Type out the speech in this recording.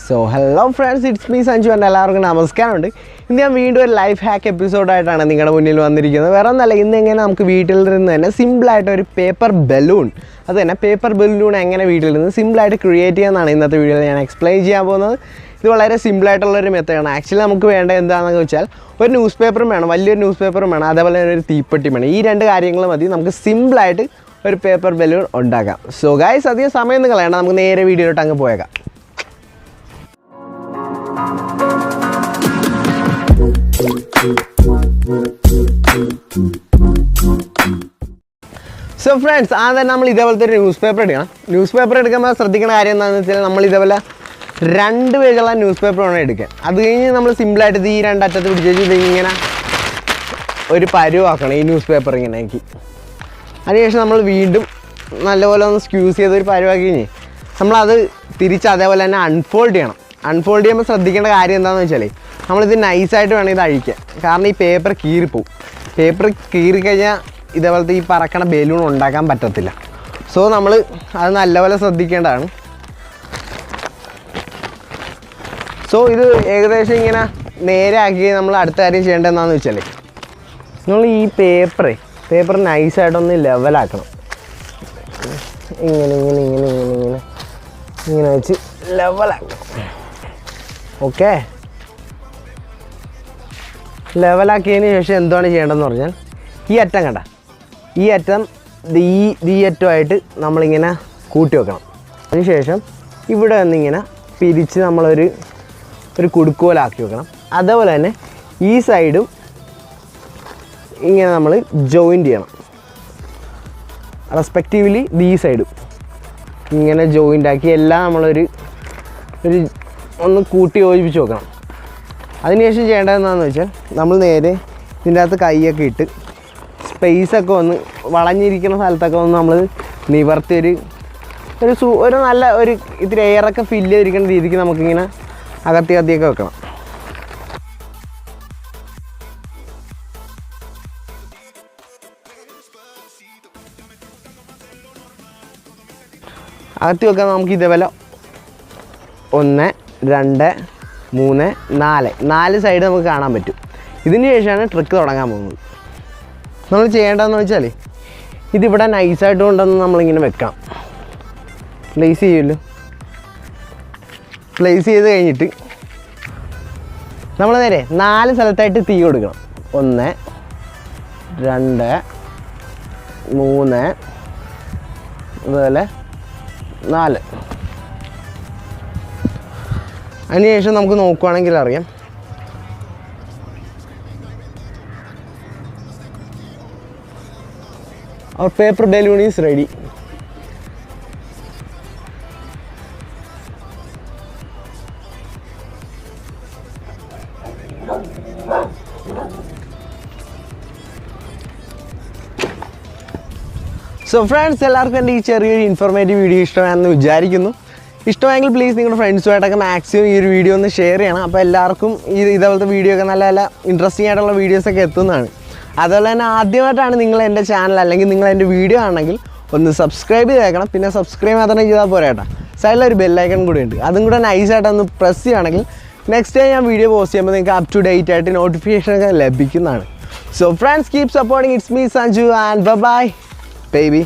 So hello friends, it's me Sanju and എല്ലാവർക്കും നമസ്കാരമുണ്ട്. ഇന്ന് ഞാൻ വീണ്ടും ഒരു ലൈഫ് ഹാക്ക് എപ്പിസോഡായിട്ടാണ് നിങ്ങളുടെ മുന്നിൽ വന്നിരിക്കുന്നത്. വേറെ ഒന്നല്ല, ഇന്ന് എങ്ങനെ നമുക്ക് വീട്ടിൽ നിന്ന് തന്നെ സിമ്പിളായിട്ട് ഒരു പേപ്പർ ബലൂൺ, അത് തന്നെ പേപ്പർ ബലൂൺ എങ്ങനെ വീട്ടിൽ നിന്ന് സിമ്പിളായിട്ട് ക്രിയേറ്റ് ചെയ്യാമെന്നാണ് ഇന്നത്തെ വീഡിയോയിൽ ഞാൻ എക്സ്പ്ലെയിൻ ചെയ്യാൻ പോകുന്നത്. ഇത് വളരെ സിമ്പിളായിട്ടുള്ളൊരു മെത്തേഡാണ്. ആക്ച്വലി നമുക്ക് വേണ്ട എന്താണെന്ന് വെച്ചാൽ ഒരു ന്യൂസ് പേപ്പറും വേണം, വലിയൊരു ന്യൂസ് പേപ്പറും വേണം, അതേപോലെ തന്നെ ഒരു തീപ്പെട്ടി വേണം. ഈ രണ്ട് കാര്യങ്ങൾ മതി നമുക്ക് സിമ്പിളായിട്ട് ഒരു പേപ്പർ ബലൂൺ ഉണ്ടാക്കാം. സോ ഗൈസ്, അധികം സമയമൊന്നും കളയണ്ട, നമുക്ക് നേരെ വീഡിയോയിലോട്ട് അങ്ങ് പോയേക്കാം. സോ ഫ്രണ്ട്സ്, ആദ്യം നമ്മൾ ഇതേപോലത്തെ ഒരു ന്യൂസ് പേപ്പർ എടുക്കണം. ന്യൂസ് പേപ്പർ എടുക്കുമ്പോൾ ശ്രദ്ധിക്കുന്ന കാര്യം എന്താണെന്ന് വെച്ചാൽ നമ്മൾ ഇതേപോലെ 2 പേജുള്ള ന്യൂസ് പേപ്പർ വേണം എടുക്കാൻ. അത് കഴിഞ്ഞ് നമ്മൾ സിമ്പിളായിട്ട് ഈ രണ്ടറ്റത്ത് പിടിച്ച് ഇതിങ്ങനെ ഒരു പരുവാക്കണം ഈ ന്യൂസ് പേപ്പർ ഇങ്ങനെ ആക്കി. അതിനുശേഷം നമ്മൾ വീണ്ടും നല്ലപോലെ ഒന്ന് സ്ക്യൂസ് ചെയ്ത് ഒരു പരുവാക്കി കഴിഞ്ഞ് നമ്മളത് തിരിച്ച് അതേപോലെ തന്നെ അൺഫോൾഡ് ചെയ്യണം. അൺഫോൾഡ് ചെയ്യുമ്പോൾ ശ്രദ്ധിക്കേണ്ട കാര്യം എന്താണെന്ന് വെച്ചാൽ നമ്മളിത് നൈസായിട്ട് വേണം ഇത് അഴിക്കാൻ. കാരണം ഈ പേപ്പർ കീറിപ്പോവും. പേപ്പർ കീറിക്കഴിഞ്ഞാൽ ഇതേപോലത്തെ ഈ പറക്കണ ബലൂൺ ഉണ്ടാക്കാൻ പറ്റത്തില്ല. സോ നമ്മൾ അത് നല്ലപോലെ ശ്രദ്ധിക്കേണ്ടതാണ്. സോ ഇത് ഏകദേശം ഇങ്ങനെ നേരെ ആക്കി നമ്മൾ അടുത്ത കാര്യം ചെയ്യേണ്ടത് എന്താണെന്ന് വെച്ചാൽ നമ്മൾ ഈ പേപ്പർ നൈസായിട്ടൊന്ന് ലെവലാക്കണം. ഇങ്ങനെ ഇങ്ങനെ ഇങ്ങനെ ഇങ്ങനെ ഇങ്ങനെ ഇങ്ങനെ വെച്ച് ലെവലാക്കണം. ഓക്കെ, ലെവലാക്കിയതിന് ശേഷം എന്താണ് ചെയ്യേണ്ടതെന്ന് പറഞ്ഞാൽ ഈ അറ്റം കണ്ട, ഈ അറ്റം ഈ അറ്റമായിട്ട് നമ്മളിങ്ങനെ കൂട്ടി വെക്കണം. അതിനുശേഷം ഇവിടെ നിന്നിങ്ങനെ പിരിച്ച് നമ്മളൊരു കുടുക്കോലാക്കി വെക്കണം. അതേപോലെ തന്നെ ഈ സൈഡും ഇങ്ങനെ നമ്മൾ ജോയിൻ്റ് ചെയ്യണം. റെസ്പെക്റ്റീവ്ലി ഈ സൈഡും ഇങ്ങനെ ജോയിൻ്റ് ആക്കി എല്ലാം നമ്മളൊരു ഒന്ന് കൂട്ടി യോജിപ്പിച്ച് വെക്കണം. അതിനുശേഷം ചെയ്യേണ്ടത് എന്താണെന്ന് വെച്ചാൽ നമ്മൾ നേരെ ഇതിൻ്റെ അകത്ത് കൈയൊക്കെ ഇട്ട് സ്പേസൊക്കെ ഒന്ന് വളഞ്ഞിരിക്കുന്ന സ്ഥലത്തൊക്കെ ഒന്ന് നമ്മൾ നിവർത്തി ഒരു നല്ല ഇത്തിരി എയറൊക്കെ ഫില്ല് ചെയ്തിരിക്കുന്ന രീതിക്ക് നമുക്കിങ്ങനെ അകത്തിയൊക്കെ വെക്കണം. അകത്തി വെക്കാൻ നമുക്ക് ഇതേപോലെ 1 2 3 4 സൈഡ് നമുക്ക് കാണാൻ പറ്റും. ഇതിന് ശേഷമാണ് ട്രിക്ക് തുടങ്ങാൻ പോകുന്നത്. നമ്മൾ ചെയ്യേണ്ടതെന്ന് വെച്ചാൽ ഇതിവിടെ നൈസായിട്ട് കൊണ്ടുവന്ന് നമ്മളിങ്ങനെ വെക്കണം. പ്ലേസ് ചെയ്യുമല്ലോ. പ്ലേസ് ചെയ്ത് കഴിഞ്ഞിട്ട് നമ്മൾ നേരെ 4 സ്ഥലത്തായിട്ട് തീ കൊടുക്കണം. 1 2 3 അതുപോലെ 4. അതിനുശേഷം നമുക്ക് നോക്കുകയാണെങ്കിൽ അറിയാം our paper balloon is ready. So friends, എല്ലാവർക്കും എൻ്റെ ഈ ചെറിയൊരു ഇൻഫോർമേറ്റീവ് വീഡിയോ ഇഷ്ടമാണെന്ന് വിചാരിക്കുന്നു. ഇഷ്ടമായെങ്കിൽ പ്ലീസ് നിങ്ങളുടെ ഫ്രണ്ട്സുമായിട്ടൊക്കെ മാക്സിമം ഈ ഒരു വീഡിയോ ഒന്ന് ഷെയർ ചെയ്യണം. അപ്പോൾ എല്ലാവർക്കും ഇതേപോലത്തെ വീഡിയോ ഒക്കെ നല്ല നല്ല ഇൻട്രസ്റ്റിംഗ് ആയിട്ടുള്ള വീഡിയോസൊക്കെ എത്തുന്നതാണ്. അതുപോലെ തന്നെ ആദ്യമായിട്ടാണ് നിങ്ങൾ എൻ്റെ ചാനൽ അല്ലെങ്കിൽ നിങ്ങൾ എൻ്റെ വീഡിയോ ആണെങ്കിൽ ഒന്ന് സബ്സ്ക്രൈബ് ചെയ്തേക്കണം. പിന്നെ സബ്സ്ക്രൈബ് മാത്രം ചെയ്താൽ പോരാ കേട്ടോ, സൈഡിലൊരു ബെല്ലൈക്കൺ കൂടെ ഉണ്ട്, അതും കൂടെ നൈസായിട്ടൊന്ന് പ്രസ് ചെയ്യുകയാണെങ്കിൽ നെക്സ്റ്റ് ടൈം ഞാൻ വീഡിയോ പോസ്റ്റ് ചെയ്യുമ്പോൾ നിങ്ങൾക്ക് അപ് ടു ഡേറ്റ് ആയിട്ട് നോട്ടിഫിക്കേഷനൊക്കെ ലഭിക്കുന്നതാണ്. So friends, keep supporting. It's me Sanju and bye baby.